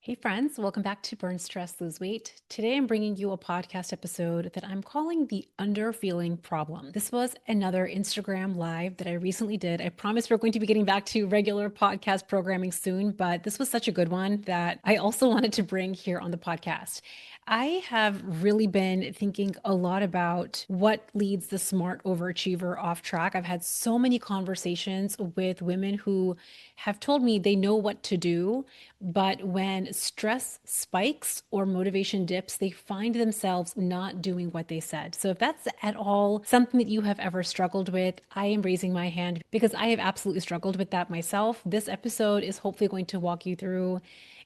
Hey friends, welcome back to Burn Stress, Lose Weight. Today I'm bringing you a podcast episode that I'm calling the Under Feeling Problem. This was another Instagram live that I recently did. I promise we're going to be getting back to regular podcast programming soon, but this was such a good one that I also wanted to bring here on the podcast. I have really been thinking a lot about what leads the smart overachiever off track. I've had so many conversations with women who have told me they know what to do, but when stress spikes or motivation dips, they find themselves not doing what they said. So if that's at all something that you have ever struggled with, I am raising my hand because I have absolutely struggled with that myself. This episode is hopefully going to walk you through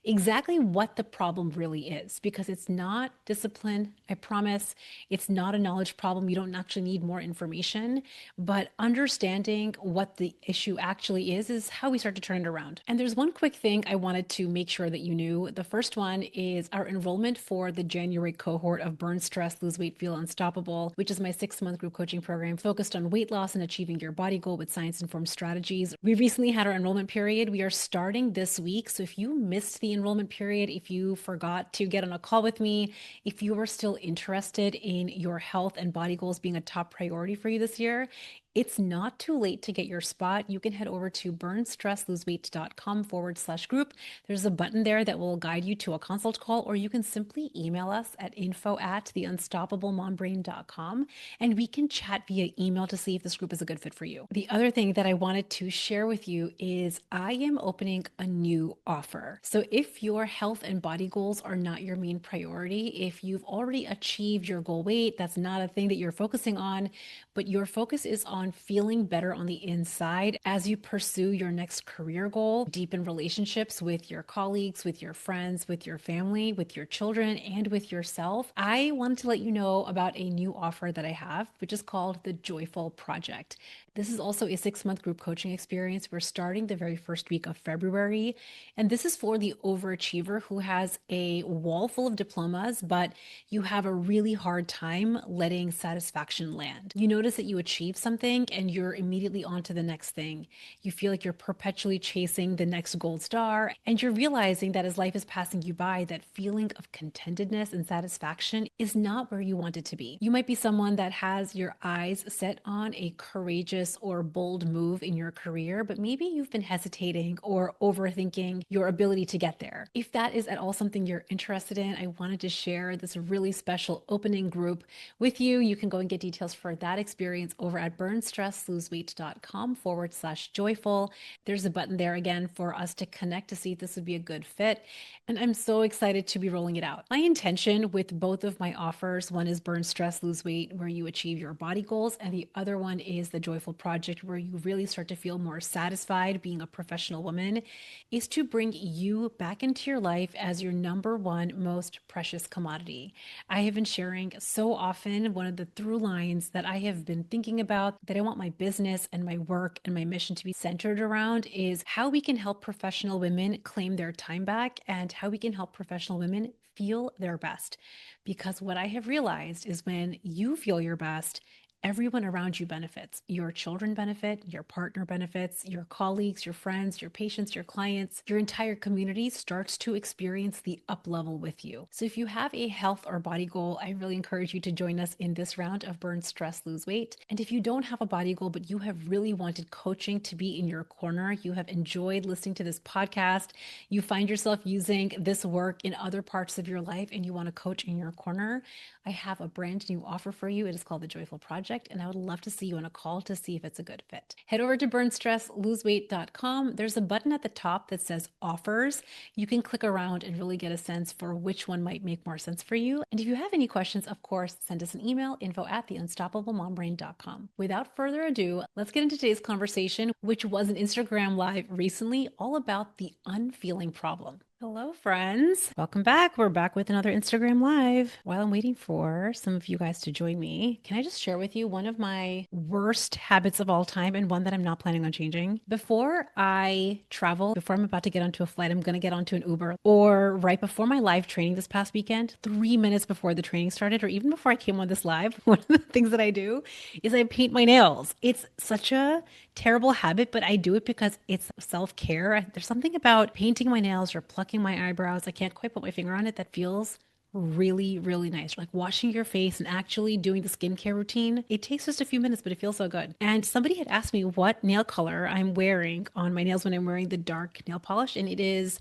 exactly what the problem really is because it's not discipline. I promise it's not a knowledge problem. You don't actually need more information, but understanding what the issue actually is how we start to turn it around. And there's one quick thing I wanted to make sure that you knew. The first one is our enrollment for the January cohort of Burn Stress, Lose Weight, Feel Unstoppable, which is my 6-month group coaching program focused on weight loss and achieving your body goal with science-informed strategies. We recently had our enrollment period. We are starting this week. So if you missed the enrollment period, if you forgot to get on a call with me, if you are still interested in your health and body goals being a top priority for you this year, it's not too late to get your spot. You can head over to burnstressloseweight.com/group. There's a button there that will guide you to a consult call, or you can simply email us at info@theunstoppablemombrain.com and we can chat via email to see if this group is a good fit for you. The other thing that I wanted to share with you is I am opening a new offer. So if your health and body goals are not your main priority, if you've already achieved your goal weight, that's not a thing that you're focusing on, but your focus is on feeling better on the inside as you pursue your next career goal, deepen relationships with your colleagues, with your friends, with your family, with your children, and with yourself, I wanted to let you know about a new offer that I have, which is called the Joyful Project. This is also a 6-month group coaching experience. We're starting the very first week of February. And this is for the overachiever who has a wall full of diplomas, but you have a really hard time letting satisfaction land. You notice that you achieve something and you're immediately on to the next thing. You feel like you're perpetually chasing the next gold star, and you're realizing that as life is passing you by, that feeling of contentedness and satisfaction is not where you want it to be. You might be someone that has your eyes set on a courageous or bold move in your career, but maybe you've been hesitating or overthinking your ability to get there. If that is at all something you're interested in, I wanted to share this really special opening group with you. You can go and get details for that experience over at burnstressloseweight.com/joyful. There's a button there again for us to connect to see if this would be a good fit. And I'm so excited to be rolling it out. My intention with both of my offers, one is Burn Stress, Lose Weight, where you achieve your body goals, and the other one is the Joyful Project, where you really start to feel more satisfied being a professional woman, is to bring you back into your life as your number one most precious commodity. I have been sharing so often one of the through lines that I have been thinking about, that I want my business and my work and my mission to be centered around, is how we can help professional women claim their time back and how we can help professional women feel their best. Because what I have realized is when you feel your best, everyone around you benefits. Your children benefit, your partner benefits, your colleagues, your friends, your patients, your clients, your entire community starts to experience the up level with you. So if you have a health or body goal, I really encourage you to join us in this round of Burn Stress, Lose Weight. And if you don't have a body goal, but you have really wanted coaching to be in your corner, you have enjoyed listening to this podcast, you find yourself using this work in other parts of your life, and you want a coach in your corner, I have a brand new offer for you. It is called the Joyful Project, and I would love to see you on a call to see if it's a good fit. Head over to burnstressloseweight.com. There's a button at the top that says offers. You can click around and really get a sense for which one might make more sense for you. And if you have any questions, of course, send us an email, info@theunstoppablemombrain.com. Without further ado, let's get into today's conversation, which was an Instagram live recently, all about the unfeeling problem. Hello, friends. Welcome back. We're back with another Instagram Live. While I'm waiting for some of you guys to join me, can I just share with you one of my worst habits of all time and one that I'm not planning on changing? Before I travel, before I'm about to get onto a flight, I'm going to get onto an Uber, or right before my live training this past weekend, 3 minutes before the training started, or even before I came on this live, one of the things that I do is I paint my nails. It's such a terrible habit, but I do it because it's self-care. There's something about painting my nails or plucking plucking my eyebrows. I can't quite put my finger on it. That feels really, really nice. Like washing your face and actually doing the skincare routine. It takes just a few minutes, but it feels so good. And somebody had asked me what nail color I'm wearing on my nails when I'm wearing the dark nail polish, and it is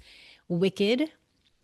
Wicked.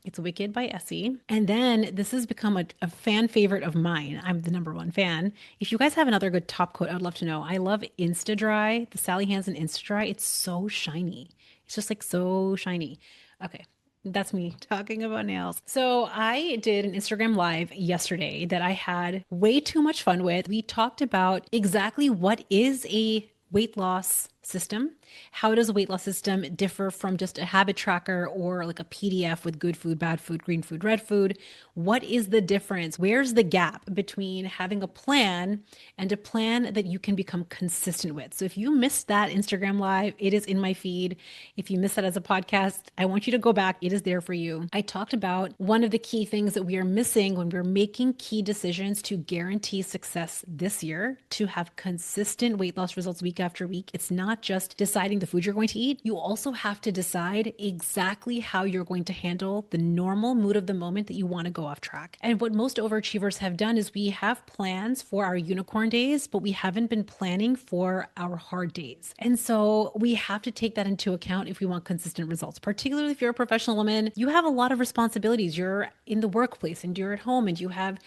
It's Wicked by Essie. And then this has become a fan favorite of mine. I'm the number one fan. If you guys have another good top coat, I'd love to know. I love Insta Dry, the Sally Hansen Insta Dry. It's so shiny. It's just like so shiny. Okay. That's me talking about nails. So I did an Instagram live yesterday that I had way too much fun with. We talked about exactly what is a weight loss system. How does a weight loss system differ from just a habit tracker or like a PDF with good food, bad food, green food, red food? What is the difference? Where's the gap between having a plan and a plan that you can become consistent with? So if you missed that Instagram live, it is in my feed. If you missed that as a podcast, I want you to go back. It is there for you. I talked about one of the key things that we are missing when we're making key decisions to guarantee success this year, to have consistent weight loss results week after week. It's not just deciding the food you're going to eat. You also have to decide exactly how you're going to handle the normal mood of the moment that you want to go off track. And what most overachievers have done is we have plans for our unicorn days, but we haven't been planning for our hard days. And so we have to take that into account if we want consistent results, particularly if you're a professional woman. You have a lot of responsibilities. You're in the workplace and you're at home, and if you have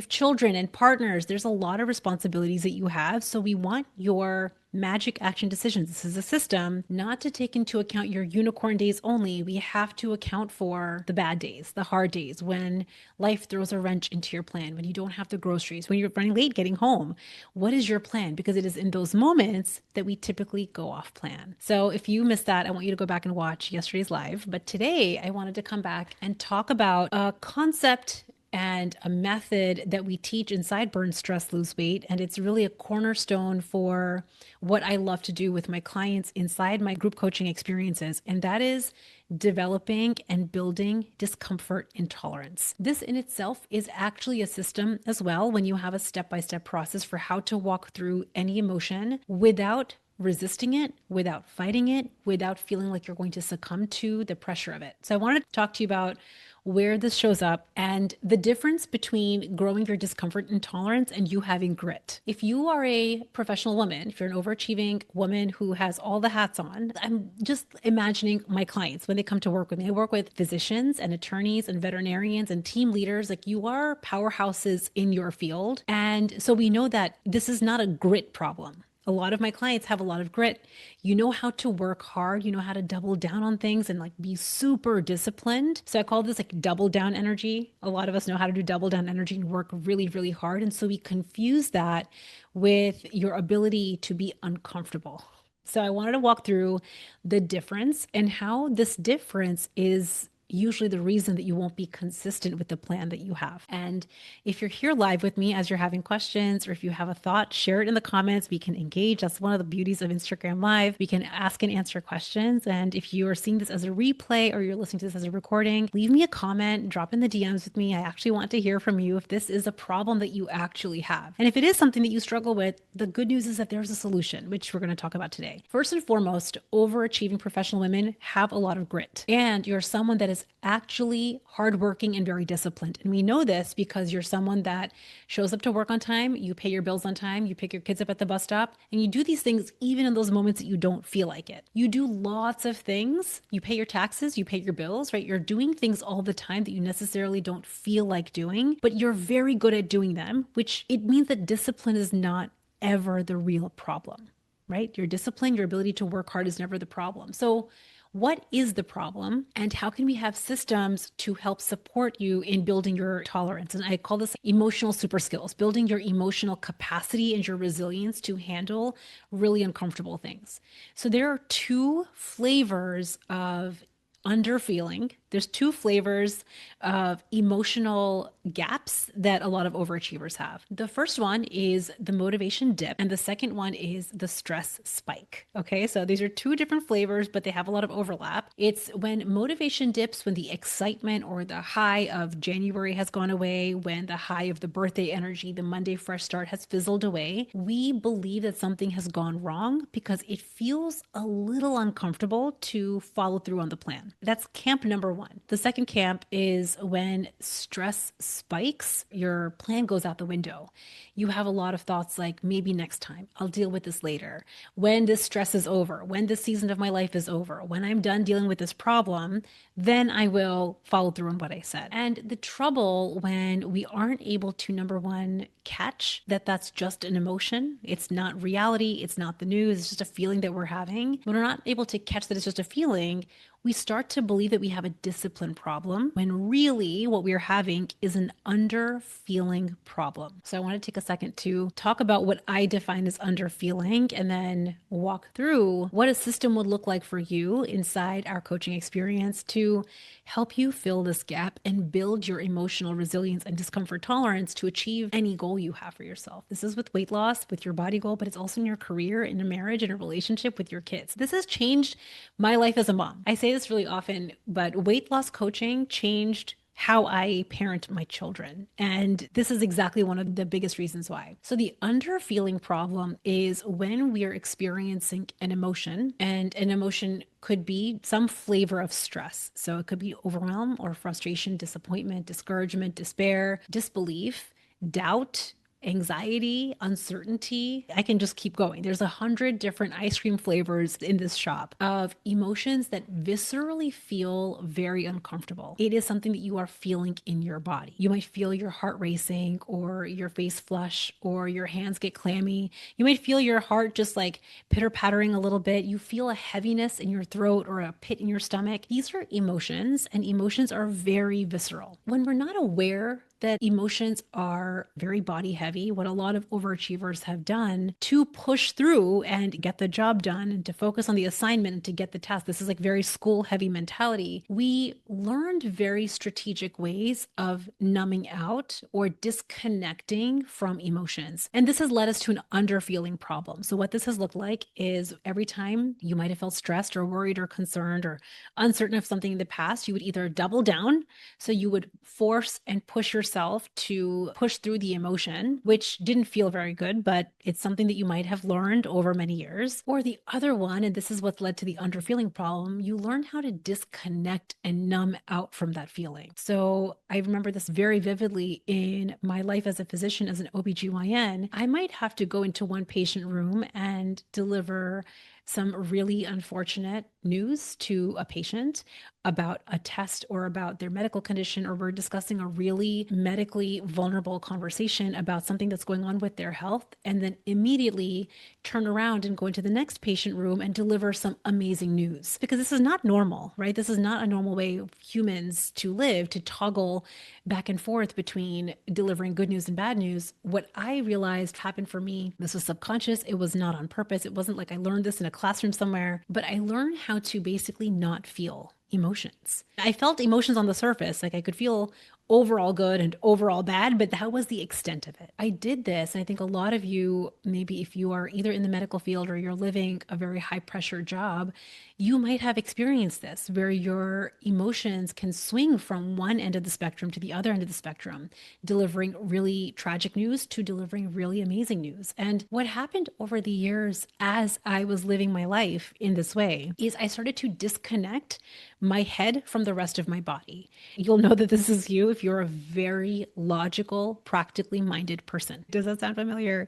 children and partners, there's a lot of responsibilities that you have. So we want your magic action decisions. This is a system not to take into account your unicorn days only. We have to account for the bad days, the hard days, when life throws a wrench into your plan, when you don't have the groceries, when you're running late getting home. What is your plan? Because it is in those moments that we typically go off plan. So if you missed that, I want you to go back and watch yesterday's live. But today I wanted to come back and talk about a concept and a method that we teach inside Burn, Stress, Lose Weight. And it's really a cornerstone for what I love to do with my clients inside my group coaching experiences. And that is developing and building discomfort intolerance. This in itself is actually a system as well, when you have a step-by-step process for how to walk through any emotion without resisting it, without fighting it, without feeling like you're going to succumb to the pressure of it. So I wanted to talk to you about where this shows up and the difference between growing your discomfort intolerance and you having grit. If you are a professional woman, if you're an overachieving woman who has all the hats on, I'm just imagining my clients when they come to work with me. I work with physicians and attorneys and veterinarians and team leaders. Like, you are powerhouses in your field. And so we know that this is not a grit problem. A lot of my clients have a lot of grit. You know how to work hard. You know how to double down on things and like be super disciplined. So I call this like double down energy. A lot of us know how to do double down energy and work really, really hard. And so we confuse that with your ability to be uncomfortable. So I wanted to walk through the difference and how this difference is usually the reason that you won't be consistent with the plan that you have. And if you're here live with me as you're having questions, or if you have a thought, share it in the comments. We can engage. That's one of the beauties of Instagram Live. We can ask and answer questions. And if you are seeing this as a replay or you're listening to this as a recording, leave me a comment, drop in the DMs with me. I actually want to hear from you if this is a problem that you actually have. And if it is something that you struggle with, the good news is that there's a solution, which we're going to talk about today. First and foremost, overachieving professional women have a lot of grit, and you're someone that is actually hardworking and very disciplined. And we know this because you're someone that shows up to work on time, you pay your bills on time, you pick your kids up at the bus stop, and you do these things even in those moments that you don't feel like it. You do lots of things. You pay your taxes, you pay your bills, right? You're doing things all the time that you necessarily don't feel like doing, but you're very good at doing them, which it means that discipline is not ever the real problem, right? Your discipline, your ability to work hard is never the problem. So what is the problem, and how can we have systems to help support you in building your tolerance? And I call this emotional super skills, building your emotional capacity and your resilience to handle really uncomfortable things. So there are two flavors of underfeeling. There's two flavors of emotional gaps that a lot of overachievers have. The first one is the motivation dip, and the second one is the stress spike. Okay, so these are two different flavors, but they have a lot of overlap. It's when motivation dips, when the excitement or the high of January has gone away, when the high of the birthday energy, the Monday fresh start has fizzled away. We believe that something has gone wrong because it feels a little uncomfortable to follow through on the plan. That's camp number one. The second camp is when stress spikes, your plan goes out the window. You have a lot of thoughts like, maybe next time, I'll deal with this later. When this stress is over, when this season of my life is over, when I'm done dealing with this problem, then I will follow through on what I said. And the trouble when we aren't able to, number one, catch that that's just an emotion, it's not reality, it's not the news, it's just a feeling that we're having. When we're not able to catch that it's just a feeling, we start to believe that we have a discipline problem when really what we're having is an under feeling problem. So I want to take a second to talk about what I define as under feeling and then walk through what a system would look like for you inside our coaching experience to help you fill this gap and build your emotional resilience and discomfort tolerance to achieve any goal you have for yourself. This is with weight loss, with your body goal, but it's also in your career, in a marriage, in a relationship with your kids. This has changed my life as a mom. I say this really often, but weight loss coaching changed how I parent my children. And this is exactly one of the biggest reasons why. So the under feeling problem is when we are experiencing an emotion, and an emotion could be some flavor of stress. So it could be overwhelm or frustration, disappointment, discouragement, despair, disbelief, doubt, anxiety, uncertainty. I can just keep going. There's 100 different ice cream flavors in this shop of emotions that viscerally feel very uncomfortable. It is something that you are feeling in your body. You might feel your heart racing or your face flush or your hands get clammy. You might feel your heart just like pitter pattering a little bit. You feel a heaviness in your throat or a pit in your stomach. These are emotions, and emotions are very visceral. When we're not aware that emotions are very body heavy, what a lot of overachievers have done to push through and get the job done and to focus on the assignment and to get the task. This is like very school heavy mentality. We learned very strategic ways of numbing out or disconnecting from emotions. And this has led us to an underfeeling problem. So what this has looked like is every time you might have felt stressed or worried or concerned or uncertain of something in the past, you would either double down. So you would force and push yourself to push through the emotion, which didn't feel very good, but it's something that you might have learned over many years. Or the other one, and this is what led to the underfeeling problem, you learn how to disconnect and numb out from that feeling. So I remember this very vividly in my life as a physician, as an OBGYN. I might have to go into one patient room and deliver some really unfortunate news to a patient about a test or about their medical condition, or we're discussing a really medically vulnerable conversation about something that's going on with their health, and then immediately turn around and go into the next patient room and deliver some amazing news. Because this is not normal, right? This is not a normal way of humans to live, to toggle back and forth between delivering good news and bad news. What I realized happened for me, this was subconscious. It was not on purpose. It wasn't like I learned this in a classroom somewhere, but I learned how to basically not feel emotions. I felt emotions on the surface, like I could feel overall good and overall bad, but that was the extent of it. I did this, and I think a lot of you, maybe if you are either in the medical field or you're living a very high pressure job, you might have experienced this where your emotions can swing from one end of the spectrum to the other end of the spectrum, delivering really tragic news to delivering really amazing news. And what happened over the years as I was living my life in this way is I started to disconnect my head from the rest of my body. You'll know that this is you if you're a very logical, practically minded person. Does that sound familiar?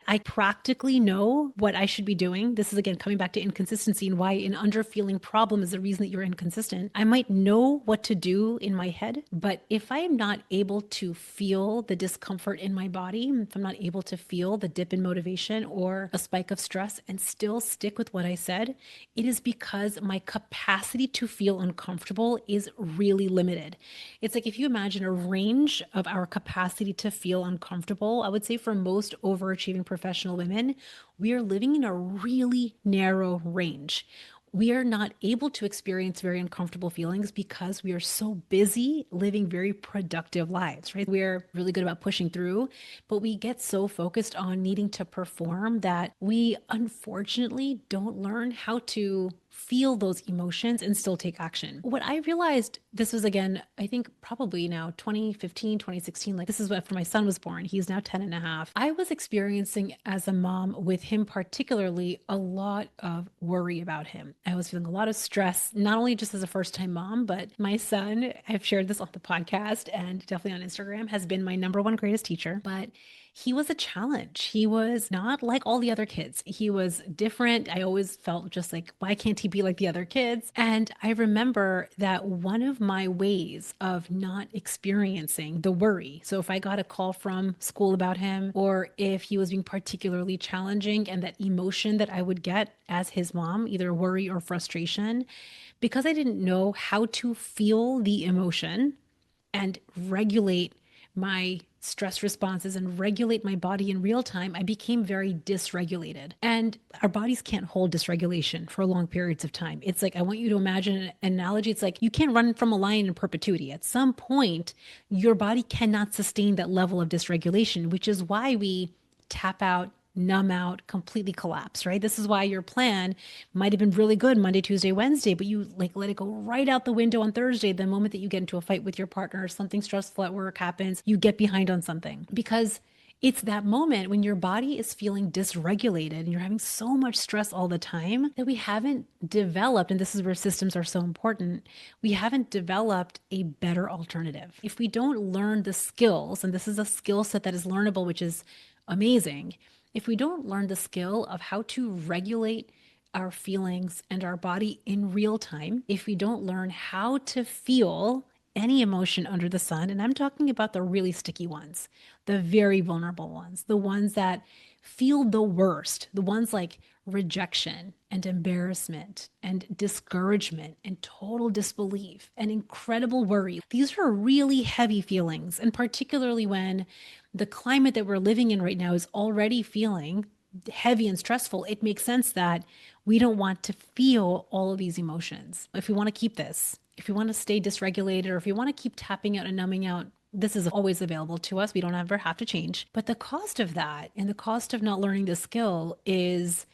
I practically know what I should be doing. This is again coming back to inconsistency and why an underfeeling problem is the reason that you're inconsistent. I might know what to do in my head, but if I am not able to feel the discomfort in my body, if I'm not able to feel the dip in motivation or a spike of stress and still stick with what I said, it is because my capacity to feel uncomfortable is really limited. It's like if you imagine a range of our capacity to feel uncomfortable, I would say for most overachieving professional women, we are living in a really narrow range. We are not able to experience very uncomfortable feelings because we are so busy living very productive lives, right? We're really good about pushing through, but we get so focused on needing to perform that we unfortunately don't learn how to feel those emotions and still take action. What I realized This was again, I think probably now 2015, 2016. Like this is after my son was born. He's now 10 and a half. I was experiencing as a mom with him, particularly a lot of worry about him. I was feeling a lot of stress, not only just as a first time mom, but my son, I've shared this on the podcast and definitely on Instagram, has been my number one greatest teacher. But he was a challenge. He was not like all the other kids. He was different. I always felt just like, why can't he be like the other kids? And I remember that one of my ways of not experiencing the worry. So if I got a call from school about him, or if he was being particularly challenging, and that emotion that I would get as his mom, either worry or frustration, because I didn't know how to feel the emotion and regulate my stress responses and regulate my body in real time, I became very dysregulated. And our bodies can't hold dysregulation for long periods of time. It's like, I want you to imagine an analogy. It's like you can't run from a lion in perpetuity. At some point, your body cannot sustain that level of dysregulation, which is why we tap out, numb out, completely collapse, right? This is why your plan might have been really good Monday, Tuesday, Wednesday, but you like let it go right out the window on Thursday. The moment that you get into a fight with your partner, or something stressful at work happens, you get behind on something because it's that moment when your body is feeling dysregulated and you're having so much stress all the time that we haven't developed, and this is where systems are so important, we haven't developed a better alternative. If we don't learn the skills, and this is a skill set that is learnable, which is amazing, if we don't learn the skill of how to regulate our feelings and our body in real time, if we don't learn how to feel any emotion under the sun, and I'm talking about the really sticky ones, the very vulnerable ones, the ones that feel the worst, the ones like rejection and embarrassment and discouragement and total disbelief and incredible worry. These are really heavy feelings. And particularly when the climate that we're living in right now is already feeling heavy and stressful, it makes sense that we don't want to feel all of these emotions. If we want to keep this, if we want to stay dysregulated, or if we want to keep tapping out and numbing out, this is always available to us. We don't ever have to change. But the cost of that and the cost of not learning the skill is,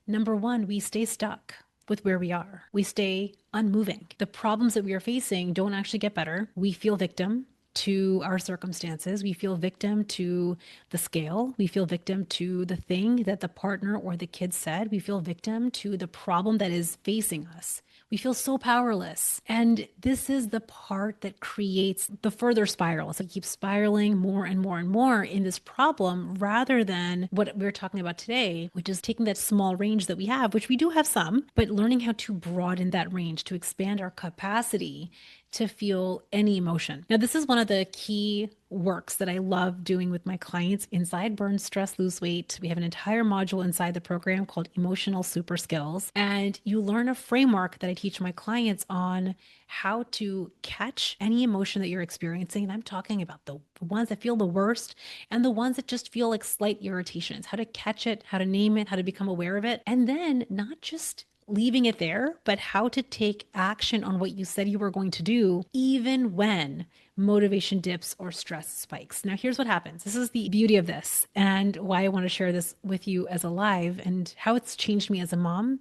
number one, we stay stuck with where we are. We stay unmoving. The problems that we are facing don't actually get better. We feel victim to our circumstances. We feel victim to the scale. We feel victim to the thing that the partner or the kid said. We feel victim to the problem that is facing us. We feel so powerless. And this is the part that creates the further spiral. So it keeps spiraling more and more and more in this problem, rather than what we're talking about today, which is taking that small range that we have, which we do have some, but learning how to broaden that range, to expand our capacity to feel any emotion. Now, this is one of the key works that I love doing with my clients inside Burn, Stress, Lose Weight. We have an entire module inside the program called Emotional Super Skills. And you learn a framework that I teach my clients on how to catch any emotion that you're experiencing. And I'm talking about the ones that feel the worst and the ones that just feel like slight irritations, how to catch it, how to name it, how to become aware of it. And then not just leaving it there, but how to take action on what you said you were going to do, even when motivation dips or stress spikes. Now, here's what happens. This is the beauty of this, and why I want to share this with you as a live, and how it's changed me as a mom.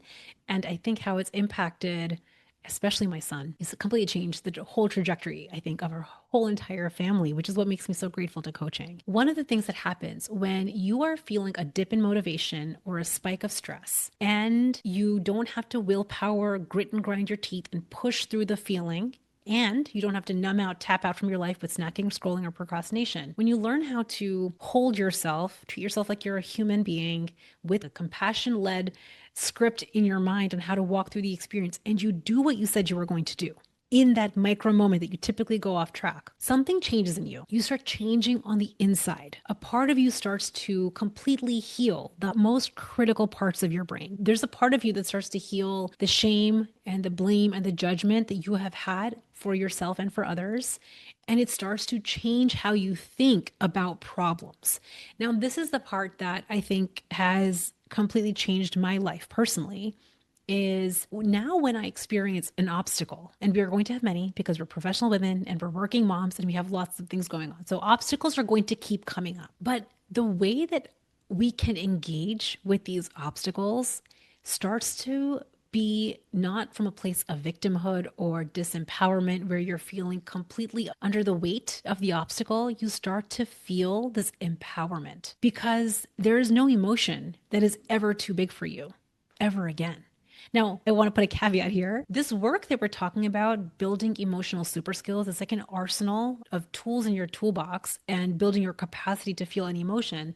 And I think how it's impacted especially my son. He's completely changed the whole trajectory, I think, of our whole entire family, which is what makes me so grateful to coaching. One of the things that happens when you are feeling a dip in motivation or a spike of stress, and you don't have to willpower, grit and grind your teeth and push through the feeling, and you don't have to numb out, tap out from your life with snacking, scrolling, or procrastination. When you learn how to hold yourself, treat yourself like you're a human being with a compassion-led script in your mind on how to walk through the experience, and you do what you said you were going to do in that micro moment that you typically go off track, something changes in you. You start changing on the inside. A part of you starts to completely heal the most critical parts of your brain. There's a part of you that starts to heal the shame and the blame and the judgment that you have had for yourself and for others. And it starts to change how you think about problems. Now, this is the part that I think has completely changed my life personally. Is now when I experience an obstacle, and we are going to have many because we're professional women and we're working moms and we have lots of things going on. So obstacles are going to keep coming up. But the way that we can engage with these obstacles starts to be not from a place of victimhood or disempowerment where you're feeling completely under the weight of the obstacle. You start to feel this empowerment because there is no emotion that is ever too big for you, ever again. Now, I want to put a caveat here. This work that we're talking about, building emotional super skills, it's like an arsenal of tools in your toolbox and building your capacity to feel an emotion.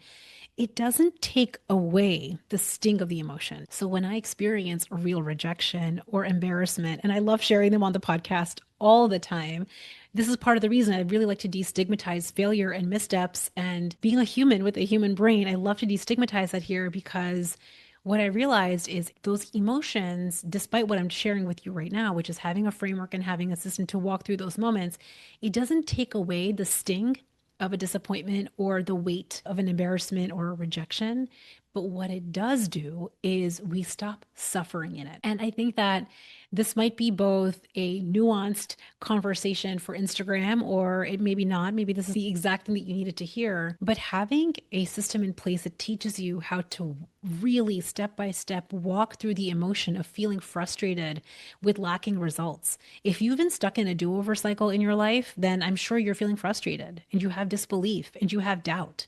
It doesn't take away the sting of the emotion. So when I experience real rejection or embarrassment, and I love sharing them on the podcast all the time, this is part of the reason I really like to destigmatize failure and missteps and being a human with a human brain. I love to destigmatize that here because what I realized is those emotions, despite what I'm sharing with you right now, which is having a framework and having a system to walk through those moments, it doesn't take away the sting of a disappointment or the weight of an embarrassment or a rejection. But what it does do is we stop suffering in it. And I think that this might be both a nuanced conversation for Instagram, or it maybe not. Maybe this is the exact thing that you needed to hear. But having a system in place that teaches you how to really step by step walk through the emotion of feeling frustrated with lacking results. If you've been stuck in a do-over cycle in your life, then I'm sure you're feeling frustrated and you have disbelief and you have doubt.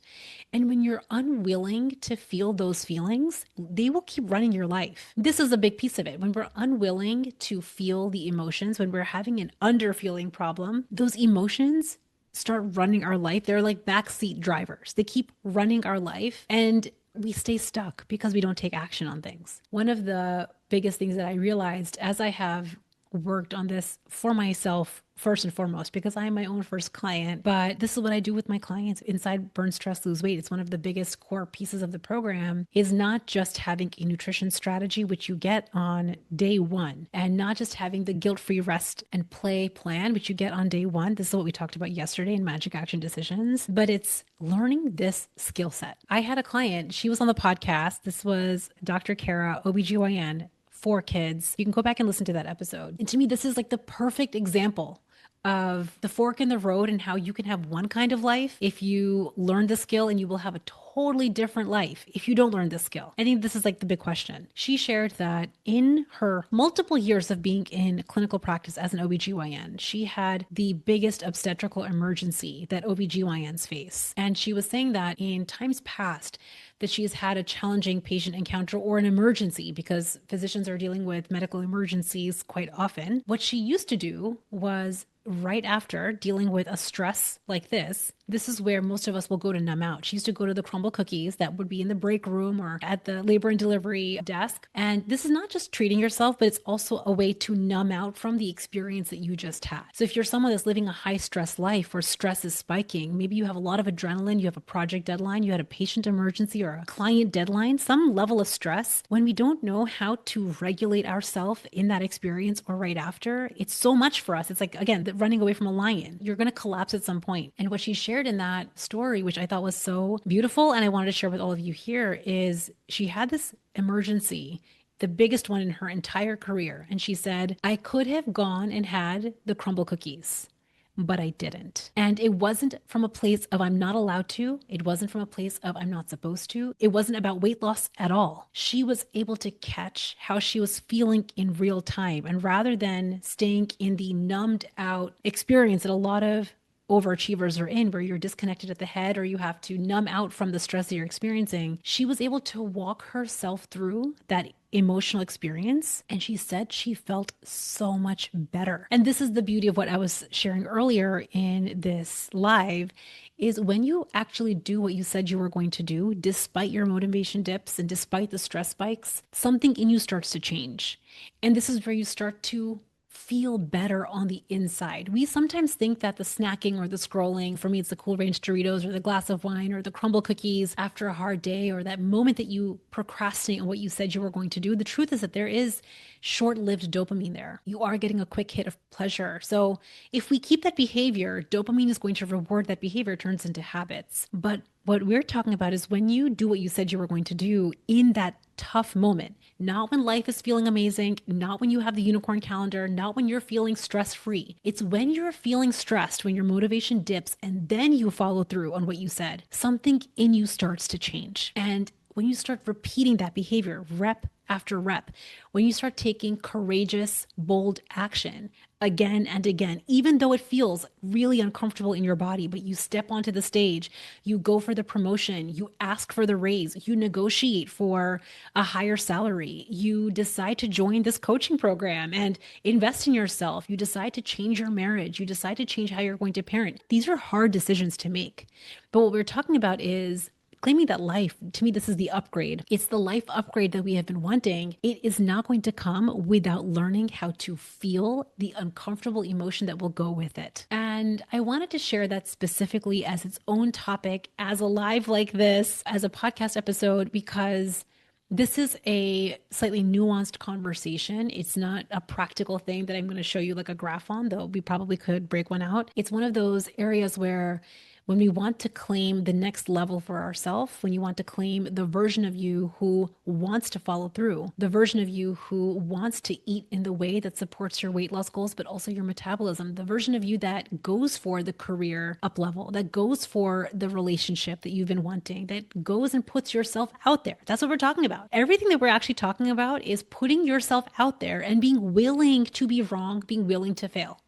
And when you're unwilling to feel those feelings, they will keep running your life. This is a big piece of it. When we're unwilling to feel the emotions, when we're having an underfeeling problem, those emotions start running our life. They're like backseat drivers. They keep running our life and we stay stuck because we don't take action on things. One of the biggest things that I realized as I have worked on this for myself first and foremost, because I am my own first client, but this is what I do with my clients inside Burn, Stress, Lose Weight. It's one of the biggest core pieces of the program is not just having a nutrition strategy, which you get on day one, and not just having the guilt-free rest and play plan, which you get on day one. This is what we talked about yesterday in Magic Action Decisions, but it's learning this skill set. I had a client, she was on the podcast. This was Dr. Kara, OBGYN, 4 kids. You can go back and listen to that episode. And to me, this is like the perfect example of the fork in the road and how you can have one kind of life if you learn the skill, and you will have a totally different life if you don't learn this skill. I think this is like the big question. She shared that in her multiple years of being in clinical practice as an OBGYN, she had the biggest obstetrical emergency that OBGYNs face. And she was saying that in times past, that she has had a challenging patient encounter or an emergency, because physicians are dealing with medical emergencies quite often. What she used to do was, right after dealing with a stress like this is where most of us will go to numb out. She used to go to the crumble cookies that would be in the break room or at the labor and delivery desk. And this is not just treating yourself, but it's also a way to numb out from the experience that you just had. So if you're someone that's living a high stress life where stress is spiking, maybe you have a lot of adrenaline, you have a project deadline, you had a patient emergency or a client deadline, some level of stress. When we don't know how to regulate ourselves in that experience or right after, it's so much for us. It's like, again, running away from a lion. You're going to collapse at some point. And what she shared in that story, which I thought was so beautiful and I wanted to share with all of you here, is she had this emergency, the biggest one in her entire career. And she said, I could have gone and had the crumble cookies, but I didn't. And it wasn't from a place of I'm not allowed to. It wasn't from a place of I'm not supposed to. It wasn't about weight loss at all. She was able to catch how she was feeling in real time. And rather than staying in the numbed out experience that a lot of overachievers are in, where you're disconnected at the head or you have to numb out from the stress that you're experiencing, she was able to walk herself through that emotional experience. And she said she felt so much better. And this is the beauty of what I was sharing earlier in this live, is when you actually do what you said you were going to do, despite your motivation dips and despite the stress spikes, something in you starts to change. And this is where you start to feel better on the inside. We sometimes think that the snacking or the scrolling, for me, it's the Cool Ranch Doritos or the glass of wine or the crumble cookies after a hard day, or that moment that you procrastinate on what you said you were going to do. The truth is that there is short-lived dopamine there. You are getting a quick hit of pleasure. So if we keep that behavior, dopamine is going to reward that behavior, turns into habits. But what we're talking about is when you do what you said you were going to do in that tough moment, not when life is feeling amazing, not when you have the unicorn calendar, not when you're feeling stress-free. It's when you're feeling stressed, when your motivation dips, and then you follow through on what you said, something in you starts to change. And when you start repeating that behavior rep after rep, when you start taking courageous, bold action again and again, even though it feels really uncomfortable in your body, but you step onto the stage, you go for the promotion, you ask for the raise, you negotiate for a higher salary, you decide to join this coaching program and invest in yourself, you decide to change your marriage, you decide to change how you're going to parent. These are hard decisions to make. But what we're talking about is claiming that life. To me, this is the upgrade. It's the life upgrade that we have been wanting. It is not going to come without learning how to feel the uncomfortable emotion that will go with it. And I wanted to share that specifically as its own topic, as a live like this, as a podcast episode, because this is a slightly nuanced conversation. It's not a practical thing that I'm going to show you like a graph on, though we probably could break one out. It's one of those areas where when we want to claim the next level for ourselves, when you want to claim the version of you who wants to follow through, the version of you who wants to eat in the way that supports your weight loss goals, but also your metabolism, the version of you that goes for the career up level, that goes for the relationship that you've been wanting, that goes and puts yourself out there. That's what we're talking about. Everything that we're actually talking about is putting yourself out there and being willing to be wrong, being willing to fail.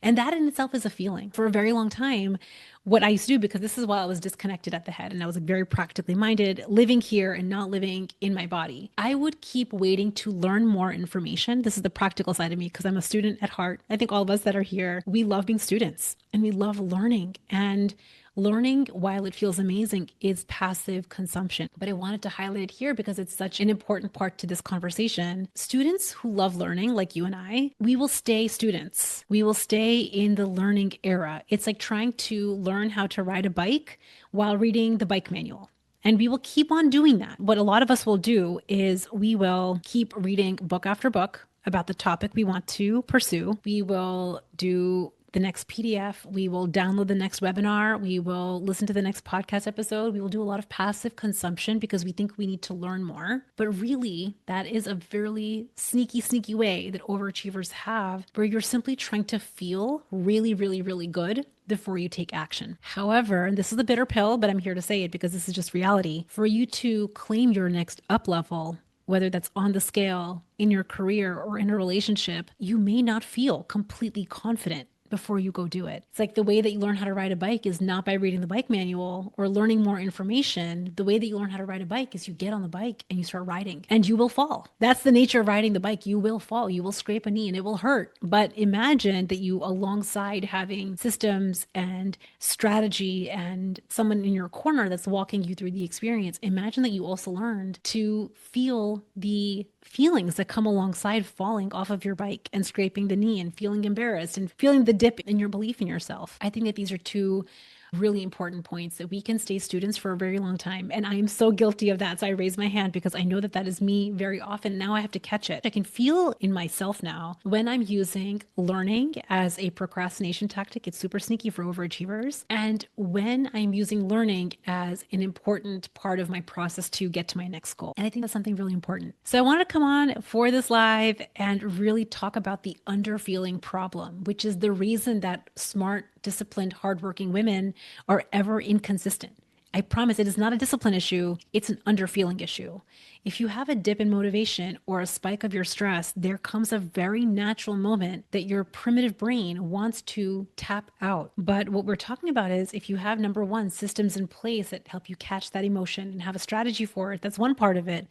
And that in itself is a feeling. For a very long time, what I used to do, because this is while I was disconnected at the head and I was like very practically minded, living here and not living in my body, I would keep waiting to learn more information. This is the practical side of me because I'm a student at heart. I think all of us that are here, we love being students and we love learning. And learning, while it feels amazing, is passive consumption. But I wanted to highlight it here because it's such an important part to this conversation. Students who love learning, like you and I, we will stay students. We will stay in the learning era. It's like trying to learn how to ride a bike while reading the bike manual. And we will keep on doing that. What a lot of us will do is we will keep reading book after book about the topic we want to pursue. We will do the next PDF. We will download the next webinar. We will listen to the next podcast episode. We will do a lot of passive consumption because we think we need to learn more. But really, that is a very sneaky way that overachievers have, where you're simply trying to feel really, really, really good before you take action. However, and this is the bitter pill, but I'm here to say it because this is just reality. For you to claim your next up level, whether that's on the scale, in your career, or in a relationship, you may not feel completely confident before you go do it. It's like the way that you learn how to ride a bike is not by reading the bike manual or learning more information. The way that you learn how to ride a bike is you get on the bike and you start riding and you will fall. That's the nature of riding the bike. You will fall, you will scrape a knee and it will hurt. But imagine that you, alongside having systems and strategy and someone in your corner that's walking you through the experience, imagine that you also learned to feel the feelings that come alongside falling off of your bike and scraping the knee and feeling embarrassed and feeling the dip in your belief in yourself. I think that these are two really important points, that we can stay students for a very long time. And I am so guilty of that. So I raise my hand because I know that that is me very often. Now I have to catch it. I can feel in myself now when I'm using learning as a procrastination tactic. It's super sneaky for overachievers. And when I'm using learning as an important part of my process to get to my next goal. And I think that's something really important. So I want to come on for this live and really talk about the underfeeling problem, which is the reason that smart, disciplined, hardworking women are ever inconsistent. I promise it is not a discipline issue. It's an underfeeling issue. If you have a dip in motivation or a spike of your stress, there comes a very natural moment that your primitive brain wants to tap out. But what we're talking about is if you have, number one, systems in place that help you catch that emotion and have a strategy for it, that's one part of it.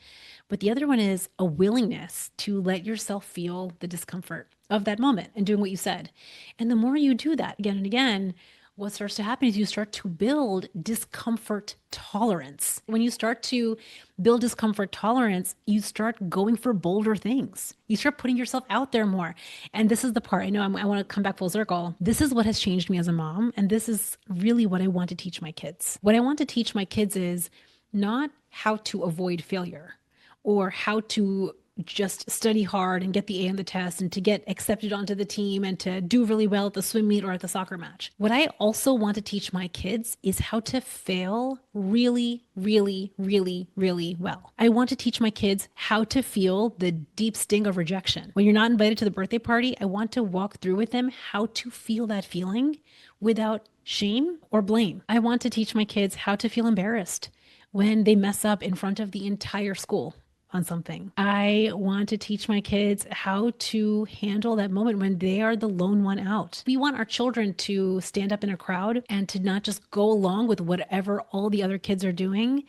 But the other one is a willingness to let yourself feel the discomfort of that moment and doing what you said. And the more you do that again and again, what starts to happen is you start to build discomfort tolerance. When you start to build discomfort tolerance, you start going for bolder things. You start putting yourself out there more. And this is the part, I know I want to come back full circle. This is what has changed me as a mom. And this is really what I want to teach my kids. What I want to teach my kids is not how to avoid failure or how to just study hard and get the A on the test and to get accepted onto the team and to do really well at the swim meet or at the soccer match. What I also want to teach my kids is how to fail really, really, really, really well. I want to teach my kids how to feel the deep sting of rejection. When you're not invited to the birthday party, I want to walk through with them how to feel that feeling without shame or blame. I want to teach my kids how to feel embarrassed when they mess up in front of the entire school on something. I want to teach my kids how to handle that moment when they are the lone one out. We want our children to stand up in a crowd and to not just go along with whatever all the other kids are doing.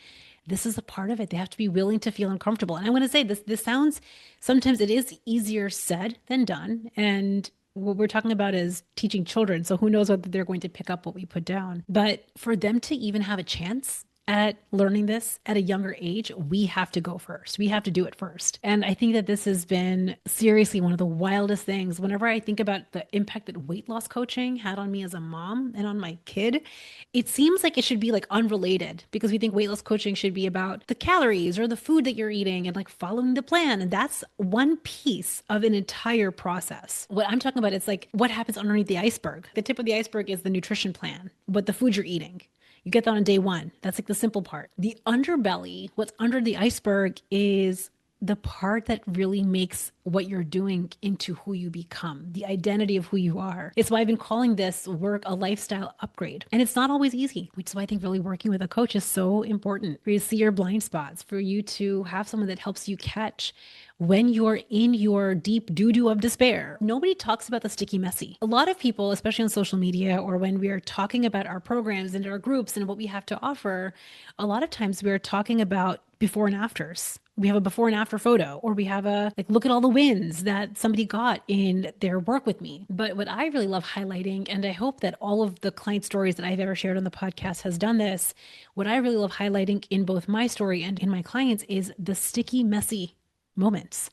This is a part of it. They have to be willing to feel uncomfortable. And I'm going to say this sounds, sometimes it is easier said than done. And what we're talking about is teaching children. So who knows whether they're going to pick up what we put down. But for them to even have a chance at learning this at a younger age, we have to go first. We have to do it first. And I think that this has been seriously one of the wildest things. Whenever I think about the impact that weight loss coaching had on me as a mom and on my kid, it seems like it should be like unrelated because we think weight loss coaching should be about the calories or the food that you're eating and like following the plan. And that's one piece of an entire process. What I'm talking about is like what happens underneath the iceberg. The tip of the iceberg is the nutrition plan, what the food you're eating. You get that on day one. That's like the simple part. The underbelly, what's under the iceberg, is the part that really makes what you're doing into who you become, the identity of who you are. It's why I've been calling this work a lifestyle upgrade. And it's not always easy, which is why I think really working with a coach is so important for you to see your blind spots, for you to have someone that helps you catch when you're in your deep doo-doo of despair. Nobody talks about the sticky messy. A lot of people, especially on social media or when we are talking about our programs and our groups and what we have to offer, a lot of times we are talking about before and afters. We have a before and after photo, or we have a like, look at all the wins that somebody got in their work with me. But what I really love highlighting, and I hope that all of the client stories that I've ever shared on the podcast has done this, what I really love highlighting in both my story and in my clients is the sticky, messy moments,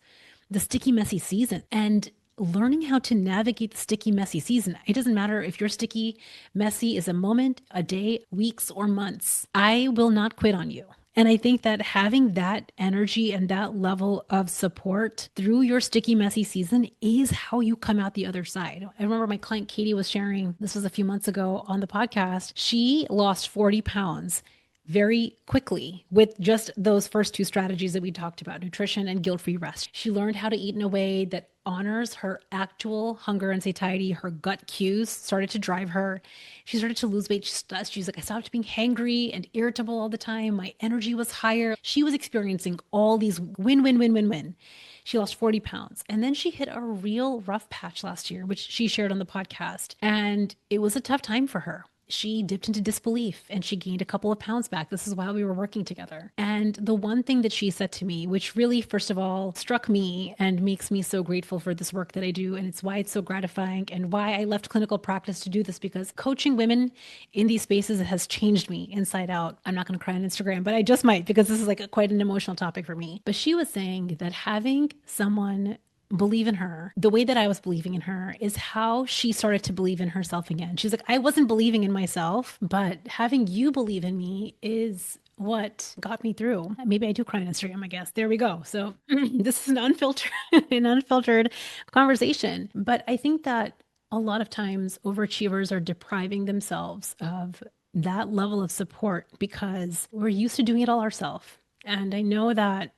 the sticky, messy season, and learning how to navigate the sticky, messy season. It doesn't matter if your sticky, messy is a moment, a day, weeks, or months. I will not quit on you. And I think that having that energy and that level of support through your sticky, messy season is how you come out the other side. I remember my client Katie was sharing, this was a few months ago on the podcast. She lost 40 pounds very quickly with just those first two strategies that we talked about, nutrition and guilt-free rest. She learned how to eat in a way that honors her actual hunger and satiety. Her gut cues started to drive her. She started to lose weight. She's like, I stopped being hangry and irritable all the time. My energy was higher. She was experiencing all these win. She lost 40 pounds. And then she hit a real rough patch last year, which she shared on the podcast. And it was a tough time for her. She dipped into disbelief and she gained a couple of pounds back. This is while we were working together. And the one thing that she said to me, which really, first of all, struck me and makes me so grateful for this work that I do. And it's why it's so gratifying and why I left clinical practice to do this, because coaching women in these spaces has changed me inside out. I'm not going to cry on Instagram, but I just might, because this is like quite an emotional topic for me. But she was saying that having someone believe in her the way that I was believing in her is how she started to believe in herself again. She's like, I wasn't believing in myself, but having you believe in me is what got me through. Maybe I do cry on Instagram, I guess. There we go. So this is an unfiltered conversation. But I think that a lot of times overachievers are depriving themselves of that level of support because we're used to doing it all ourselves. And I know that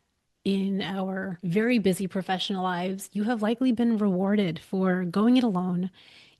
in our very busy professional lives, you have likely been rewarded for going it alone.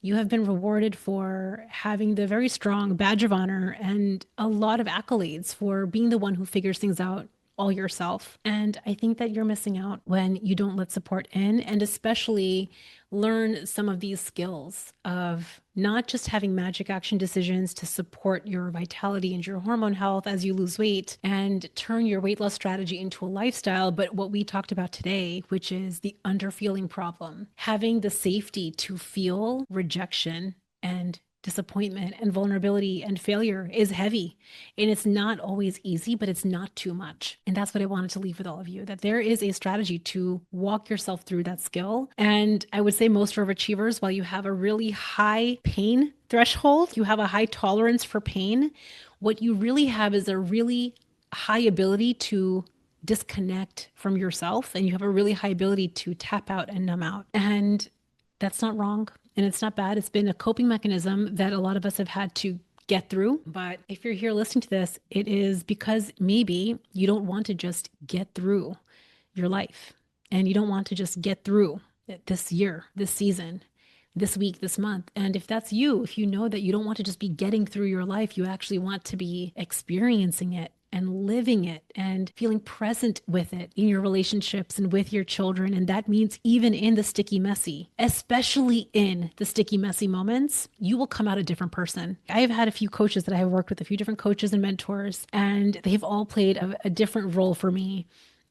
You have been rewarded for having the very strong badge of honor and a lot of accolades for being the one who figures things out all yourself. And I think that you're missing out when you don't let support in, and especially learn some of these skills of not just having magic action decisions to support your vitality and your hormone health as you lose weight and turn your weight loss strategy into a lifestyle, but what we talked about today, which is the underfeeling problem, having the safety to feel rejection and disappointment and vulnerability and failure is heavy. And it's not always easy, but it's not too much. And that's what I wanted to leave with all of you, that there is a strategy to walk yourself through that skill. And I would say most overachievers, while you have a really high pain threshold, you have a high tolerance for pain, what you really have is a really high ability to disconnect from yourself. And you have a really high ability to tap out and numb out. And that's not wrong. And it's not bad. It's been a coping mechanism that a lot of us have had to get through. But if you're here listening to this, it is because maybe you don't want to just get through your life. And you don't want to just get through this year, this season, this week, this month. And if that's you, if you know that you don't want to just be getting through your life, you actually want to be experiencing it and living it and feeling present with it in your relationships and with your children. And that means even in the sticky, messy, especially in the sticky, messy moments, you will come out a different person. I have had a few coaches that I have worked with, a few different coaches and mentors, and they've all played a different role for me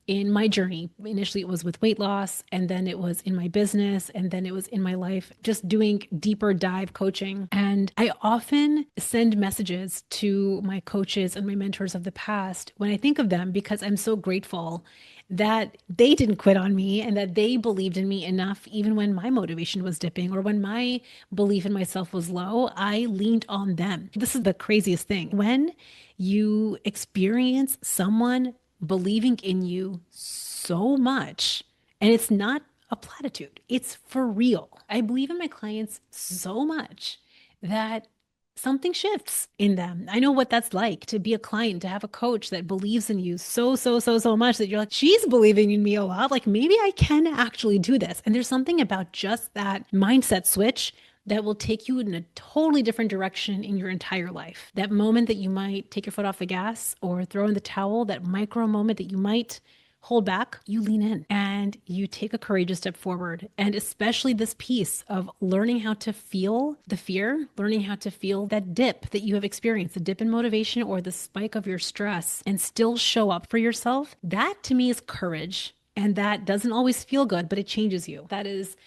in my journey. Initially, it was with weight loss, and then it was in my business, and then it was in my life, just doing deeper dive coaching. And I often send messages to my coaches and my mentors of the past when I think of them, because I'm so grateful that they didn't quit on me and that they believed in me enough, even when my motivation was dipping or when my belief in myself was low. I leaned on them. This is the craziest thing. When you experience someone believing in you so much, and it's not a platitude, it's for real. I believe in my clients so much that something shifts in them. I know what that's like to be a client, to have a coach that believes in you so much that you're like, she's believing in me a lot. Like maybe I can actually do this. And there's something about just that mindset switch that will take you in a totally different direction in your entire life. That moment that you might take your foot off the gas or throw in the towel, that micro moment that you might hold back, you lean in and you take a courageous step forward. And especially this piece of learning how to feel the fear, learning how to feel that dip that you have experienced, the dip in motivation or the spike of your stress, and still show up for yourself. That to me is courage. And that doesn't always feel good, but it changes you. That is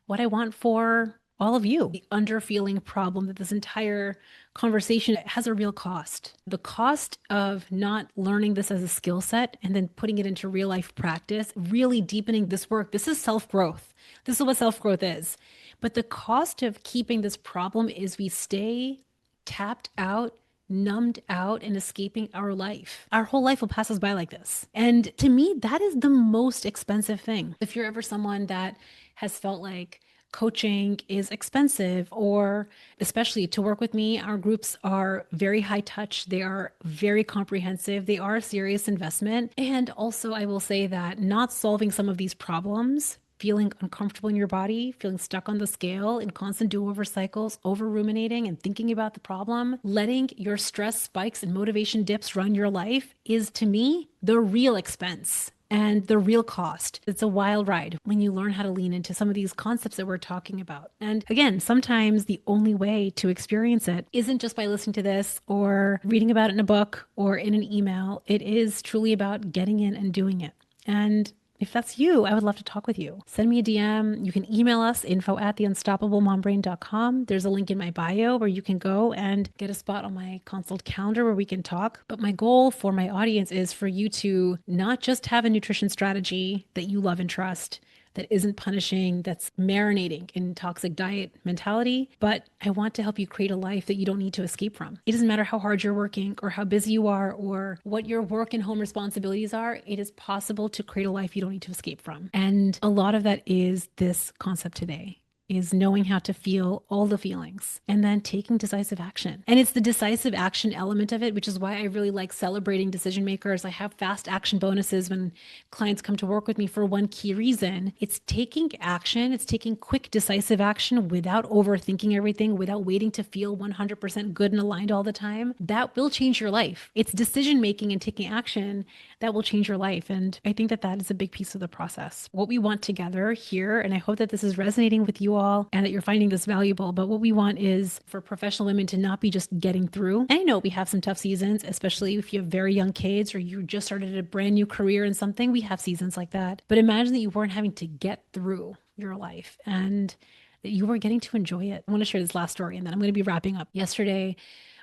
what I want for all of you. The underfeeling problem that this entire conversation has a real cost. The cost of not learning this as a skill set and then putting it into real life practice, really deepening this work. This is self-growth. This is what self-growth is. But the cost of keeping this problem is we stay tapped out, numbed out, and escaping our life. Our whole life will pass us by like this. And to me, that is the most expensive thing. If you're ever someone that has felt like coaching is expensive, or especially to work with me, our groups are very high touch. They are very comprehensive. They are a serious investment. And also, I will say that not solving some of these problems, feeling uncomfortable in your body, feeling stuck on the scale in constant do-over cycles, over ruminating and thinking about the problem, letting your stress spikes and motivation dips run your life is, to me, the real expense and the real cost. It's a wild ride when you learn how to lean into some of these concepts that we're talking about. And again, sometimes the only way to experience it isn't just by listening to this or reading about it in a book or in an email. It is truly about getting in and doing it. And if that's you, I would love to talk with you. Send me a DM. You can email us, info@theunstoppablemombrain.com. There's a link in my bio where you can go and get a spot on my consult calendar where we can talk. But my goal for my audience is for you to not just have a nutrition strategy that you love and trust, that isn't punishing, that's marinating in toxic diet mentality, but I want to help you create a life that you don't need to escape from. It doesn't matter how hard you're working or how busy you are or what your work and home responsibilities are. It is possible to create a life you don't need to escape from. And a lot of that is this concept today, is knowing how to feel all the feelings and then taking decisive action. And it's the decisive action element of it, which is why I really like celebrating decision makers. I have fast action bonuses when clients come to work with me for one key reason. It's taking action. It's taking quick, decisive action without overthinking everything, without waiting to feel 100% good and aligned all the time. That will change your life. It's decision making and taking action that will change your life. And I think that that is a big piece of the process. What we want together here, and I hope that this is resonating with you all and that you're finding this valuable, but what we want is for professional women to not be just getting through. And I know we have some tough seasons, especially if you have very young kids or you just started a brand new career in something. We have seasons like that. But imagine that you weren't having to get through your life and that you were getting to enjoy it. I want to share this last story and then I'm going to be wrapping up. Yesterday,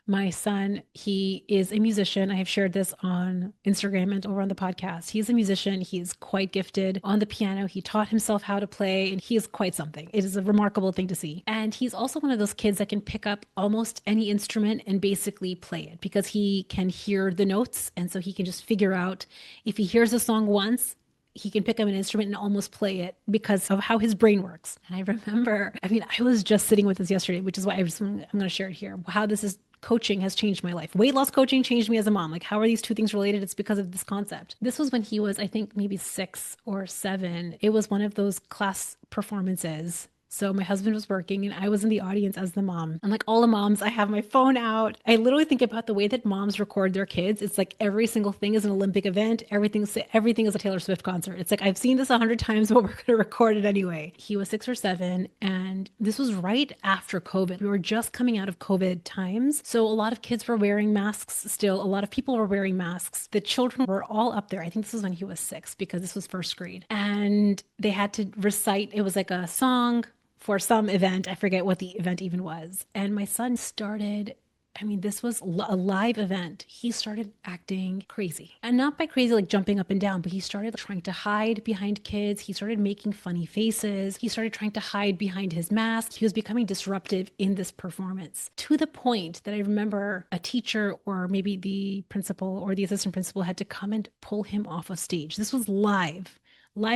my son, he is a musician. I have shared this on Instagram and over on the podcast. He's a musician. He is quite gifted on the piano. He taught himself how to play, and he is quite something. It is a remarkable thing to see. And he's also one of those kids that can pick up almost any instrument and basically play it because he can hear the notes. And so he can just figure out if he hears a song once, he can pick up an instrument and almost play it because of how his brain works. And I remember, I was just sitting with this yesterday, which is why I'm going to share it here, how this is coaching has changed my life. Weight loss coaching changed me as a mom. Like, how are these two things related? It's because of this concept. This was when he was, I think, maybe 6 or 7. It was one of those class performances So my husband was working and I was in the audience as the mom. And like all the moms, I have my phone out. I literally think about the way that moms record their kids. It's like every single thing is an Olympic event. Everything is a Taylor Swift concert. It's like I've seen this 100 times, but we're going to record it anyway. He was 6 or 7, and this was right after COVID. We were just coming out of COVID times. So a lot of kids were wearing masks still. A lot of people were wearing masks. The children were all up there. I think this was when he was 6 because this was first grade. And they had to recite, it was like a song for some event. I forget what the event even was. And my son started, I mean, this was a live event. He started acting crazy. And not by crazy like jumping up and down, but he started trying to hide behind kids. He started making funny faces. He started trying to hide behind his mask. He was becoming disruptive in this performance to the point that I remember a teacher or maybe the principal or the assistant principal had to come and pull him off of stage. This was live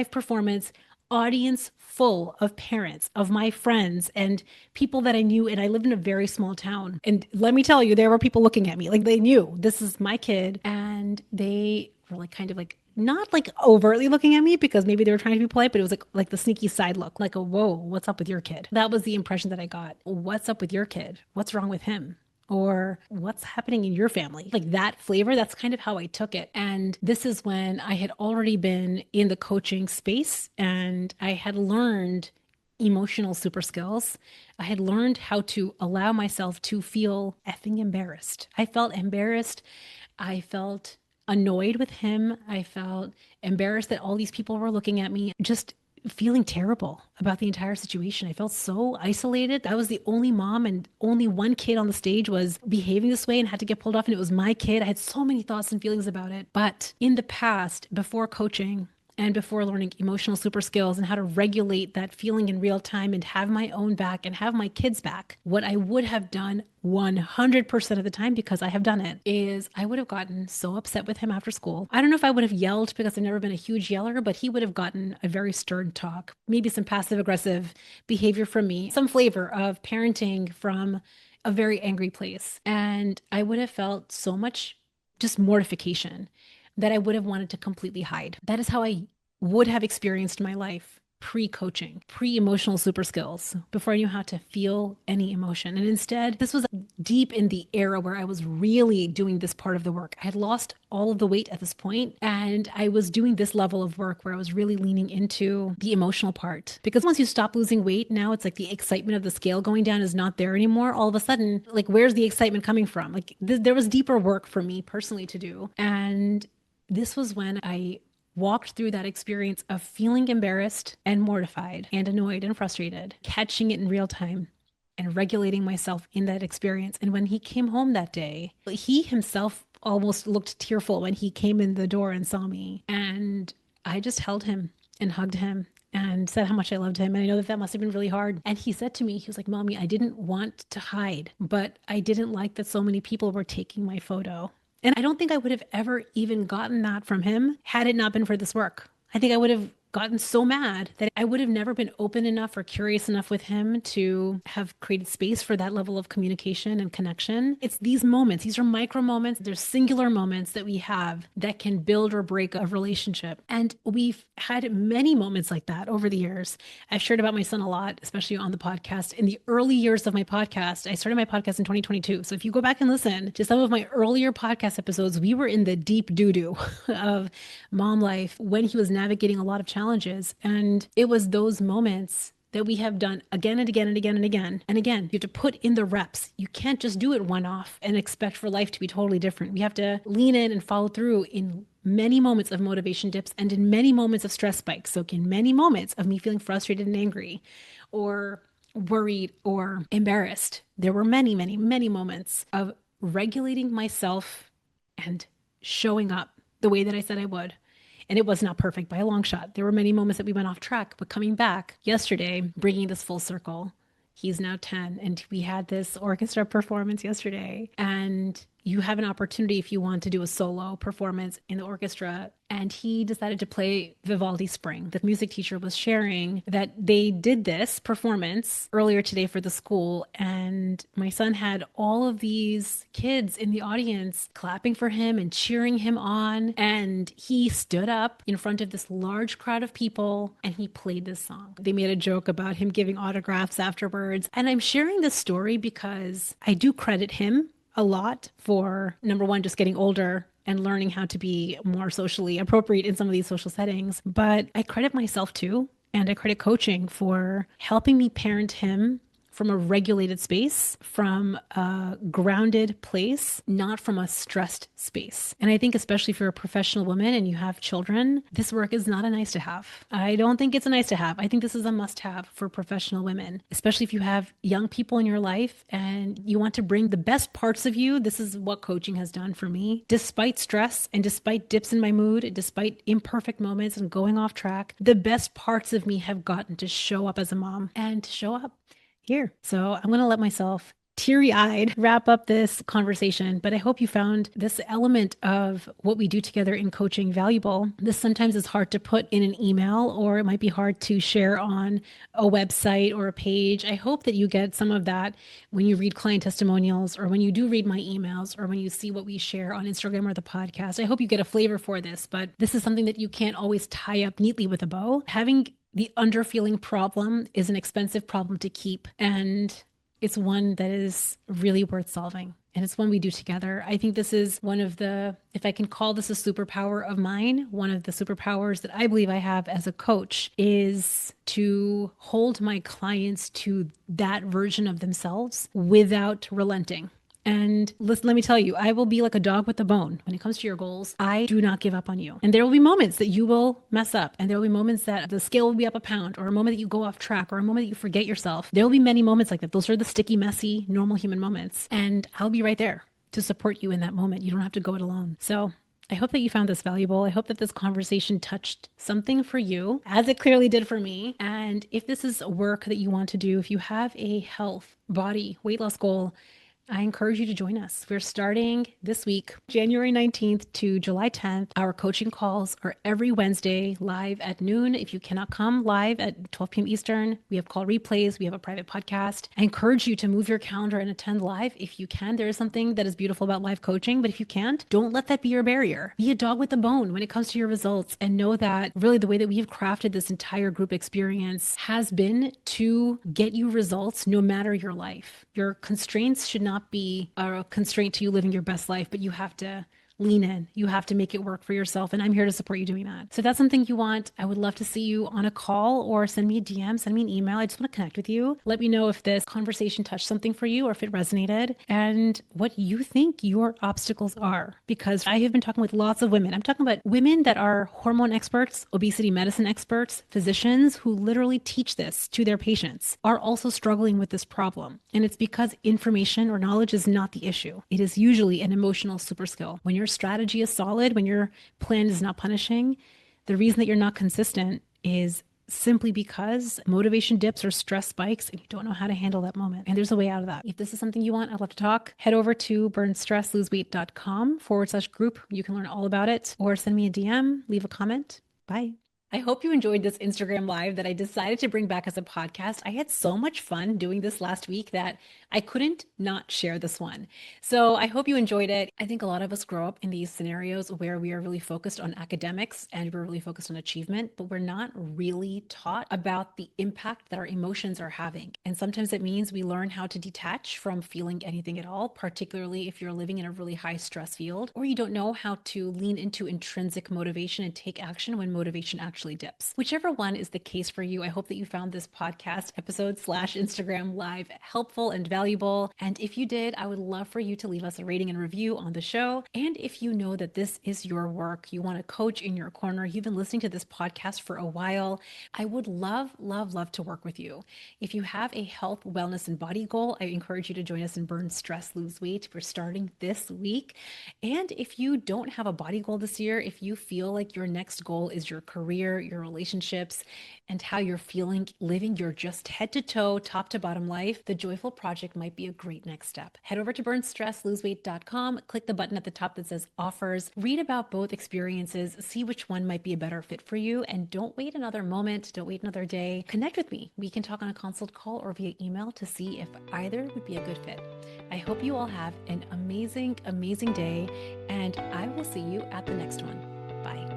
performance, audience full of parents, of my friends and people that I knew. And I lived in a very small town. And let me tell you, there were people looking at me like they knew this is my kid. And they were like kind of like not like overtly looking at me because maybe they were trying to be polite, but it was like the sneaky side look, like a whoa, what's up with your kid? That was the impression that I got. What's up with your kid? What's wrong with him? Or what's happening in your family? Like that flavor, that's kind of how I took it. And this is when I had already been in the coaching space and I had learned emotional super skills. I had learned how to allow myself to feel effing embarrassed. I felt embarrassed. I felt annoyed with him. I felt embarrassed that all these people were looking at me. Just feeling terrible about the entire situation. I felt so isolated. I was the only mom and only one kid on the stage was behaving this way and had to get pulled off. And it was my kid. I had so many thoughts and feelings about it. But in the past, before coaching, and before learning emotional super skills and how to regulate that feeling in real time and have my own back and have my kids back, what I would have done 100% of the time, because I have done it, is I would have gotten so upset with him after school. I don't know if I would have yelled because I've never been a huge yeller, but he would have gotten a very stern talk, maybe some passive aggressive behavior from me, some flavor of parenting from a very angry place. And I would have felt so much just mortification that I would have wanted to completely hide. That is how I would have experienced my life pre-coaching, pre-emotional super skills, before I knew how to feel any emotion. And instead, this was deep in the era where I was really doing this part of the work. I had lost all of the weight at this point, and I was doing this level of work where I was really leaning into the emotional part. Because once you stop losing weight, now it's like the excitement of the scale going down is not there anymore. All of a sudden, like, where's the excitement coming from? Like, there was deeper work for me personally to do. And this was when I walked through that experience of feeling embarrassed and mortified and annoyed and frustrated, catching it in real time and regulating myself in that experience. And when he came home that day, he himself almost looked tearful when he came in the door and saw me. And I just held him and hugged him and said how much I loved him. And I know that that must have been really hard. And he said to me, he was like, Mommy, I didn't want to hide, but I didn't like that so many people were taking my photo. And I don't think I would have ever even gotten that from him had it not been for this work. I think I would have gotten so mad that I would have never been open enough or curious enough with him to have created space for that level of communication and connection. It's these moments, these are micro moments, there's singular moments that we have that can build or break a relationship. And we've had many moments like that over the years. I've shared about my son a lot, especially on the podcast. In the early years of my podcast, I started my podcast in 2022. So if you go back and listen to some of my earlier podcast episodes, we were in the deep doo-doo of mom life when he was navigating a lot of challenges. And it was those moments that we have done again and again and again and again. And again, you have to put in the reps. You can't just do it one off and expect for life to be totally different. We have to lean in and follow through in many moments of motivation dips and in many moments of stress spikes. So in many moments of me feeling frustrated and angry or worried or embarrassed, there were many, many, many moments of regulating myself and showing up the way that I said I would. And it was not perfect by a long shot. There were many moments that we went off track, but coming back yesterday, bringing this full circle, he's now 10 and we had this orchestra performance yesterday. And you have an opportunity if you want to do a solo performance in the orchestra. And he decided to play Vivaldi Spring. The music teacher was sharing that they did this performance earlier today for the school. And my son had all of these kids in the audience clapping for him and cheering him on. And he stood up in front of this large crowd of people and he played this song. They made a joke about him giving autographs afterwards. And I'm sharing this story because I do credit him a lot for, number one, just getting older and learning how to be more socially appropriate in some of these social settings. But I credit myself too, and I credit coaching for helping me parent him from a regulated space, from a grounded place, not from a stressed space. And I think especially if you're a professional woman and you have children, this work is not a nice to have. I don't think it's a nice to have. I think this is a must have for professional women, especially if you have young people in your life and you want to bring the best parts of you. This is what coaching has done for me. Despite stress and despite dips in my mood, despite imperfect moments and going off track, the best parts of me have gotten to show up as a mom and to show up here. So I'm going to let myself teary-eyed wrap up this conversation, but I hope you found this element of what we do together in coaching valuable. This sometimes is hard to put in an email, or it might be hard to share on a website or a page. I hope that you get some of that when you read client testimonials, or when you do read my emails, or when you see what we share on Instagram or the podcast. I hope you get a flavor for this, but this is something that you can't always tie up neatly with a bow. Having the underfeeling problem is an expensive problem to keep, and it's one that is really worth solving. And it's one we do together. I think this is one of the, if I can call this a superpower of mine, one of the superpowers that I believe I have as a coach is to hold my clients to that version of themselves without relenting. And listen, let me tell you, I will be like a dog with a bone. When it comes to your goals, I do not give up on you. And there will be moments that you will mess up. And there will be moments that the scale will be up a pound, or a moment that you go off track, or a moment that you forget yourself. There will be many moments like that. Those are the sticky, messy, normal human moments. And I'll be right there to support you in that moment. You don't have to go it alone. So I hope that you found this valuable. I hope that this conversation touched something for you, as it clearly did for me. And if this is work that you want to do, if you have a health, body, weight loss goal, I encourage you to join us. We're starting this week, January 19th to July 10th. Our coaching calls are every Wednesday live at noon. If you cannot come live at 12 p.m. Eastern, we have call replays. We have a private podcast. I encourage you to move your calendar and attend live if you can. There is something that is beautiful about live coaching, but if you can't, don't let that be your barrier. Be a dog with a bone when it comes to your results, and know that really the way that we have crafted this entire group experience has been to get you results no matter your life. Your constraints should not be a constraint to you living your best life, but you have to lean in. You have to make it work for yourself. And I'm here to support you doing that. So if that's something you want, I would love to see you on a call, or send me a DM, send me an email. I just want to connect with you. Let me know if this conversation touched something for you, or if it resonated, and what you think your obstacles are. Because I have been talking with lots of women. I'm talking about women that are hormone experts, obesity medicine experts, physicians who literally teach this to their patients, are also struggling with this problem. And it's because information or knowledge is not the issue. It is usually an emotional super skill. When your strategy is solid, when your plan is not punishing, the reason that you're not consistent is simply because motivation dips or stress spikes and you don't know how to handle that moment. And there's a way out of that. If this is something you want, I'd love to talk. Head over to burnstressloseweight.com/group. You can learn all about it, or send me a DM, leave a comment. Bye. I hope you enjoyed this Instagram live that I decided to bring back as a podcast. I had so much fun doing this last week that I couldn't not share this one. So I hope you enjoyed it. I think a lot of us grow up in these scenarios where we are really focused on academics and we're really focused on achievement, but we're not really taught about the impact that our emotions are having. And sometimes it means we learn how to detach from feeling anything at all, particularly if you're living in a really high stress field, or you don't know how to lean into intrinsic motivation and take action when motivation actually dips. Whichever one is the case for you, I hope that you found this podcast episode / Instagram live helpful and valuable. And if you did, I would love for you to leave us a rating and review on the show. And if you know that this is your work, you want a coach in your corner, you've been listening to this podcast for a while, I would love to work with you. If you have a health, wellness, and body goal, I encourage you to join us in Burn, Stress, Lose Weight. We're starting this week. And if you don't have a body goal this year, if you feel like your next goal is your career, career, your relationships, and how you're feeling living your just head to toe, top to bottom life, the Joyful Project might be a great next step. Head over to burnstressloseweight.com, click the button at the top that says offers, read about both experiences, see which one might be a better fit for you, and don't wait another moment, don't wait another day. Connect with me. We can talk on a consult call or via email to see if either would be a good fit. I hope you all have an amazing, amazing day, and I will see you at the next one. Bye.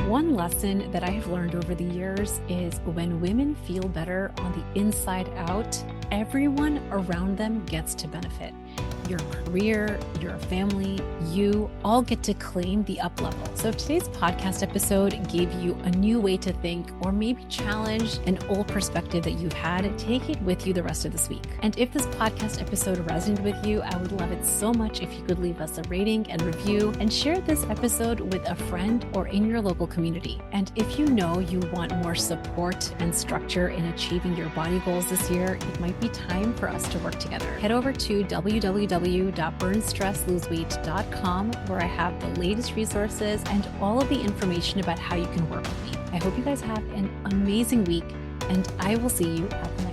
One lesson that I have learned over the years is when women feel better on the inside out, everyone around them gets to benefit. Your career, your family, you all get to claim the up level. So if today's podcast episode gave you a new way to think or maybe challenged an old perspective that you've had, take it with you the rest of this week. And if this podcast episode resonated with you, I would love it so much if you could leave us a rating and review and share this episode with a friend or in your local community. And if you know you want more support and structure in achieving your body goals this year, it might be time for us to work together. Head over to www.burnstressloseweight.com, where I have the latest resources and all of the information about how you can work with me. I hope you guys have an amazing week, and I will see you at the